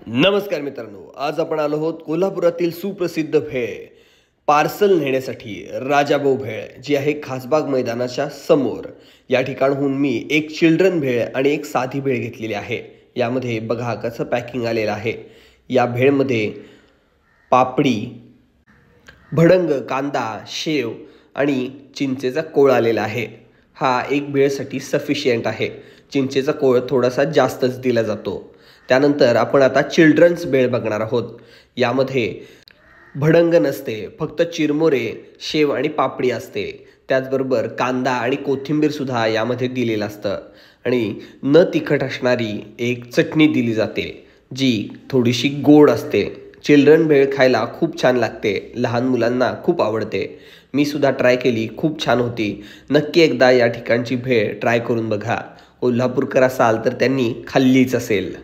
नमस्कार मित्रांनो, आज आपण आलो आहोत कोल्हापुरातील सुप्रसिद्ध भेळ पार्सल नेण्यासाठी राजाभाऊ भेळ जी आहे खासबाग मैदानाच्या समोर. या ठिकाणाहून मी एक चिल्ड्रन भेळ आणि एक साधी भेळ घेतलेली आहे. यामध्ये बघा कसं पॅकिंग आलेलं आहे. या भेळमध्ये पापडी, भडंग, कांदा, शेव आणि चिंचेचा कोळ आलेला आहे. हा एक भेळसाठी सफिशियंट आहे. चिंचेचा कोळ थोडासा जास्तच दिला जातो. त्यानंतर आपण आता चिल्ड्रन्स भेळ बघणार आहोत. यामध्ये भडंग नसते, फक्त चिरमुरे, शेव आणि पापडी असते. त्याचबरोबर कांदा आणि कोथिंबीरसुद्धा यामध्ये दिलेलं असतं आणि न तिखट असणारी एक चटणी दिली जाते जी थोडीशी गोड असते. चिल्ड्रन भेळ खायला खूप छान लागते. लहान मुलांना खूप आवडते. मी सुद्धा ट्राय केली, खूप छान होती. नक्की एकदा या ठिकाणची भेळ ट्राय करून बघा. कोल्हापूरकर असाल तर त्यांनी खाल्लीच असेल.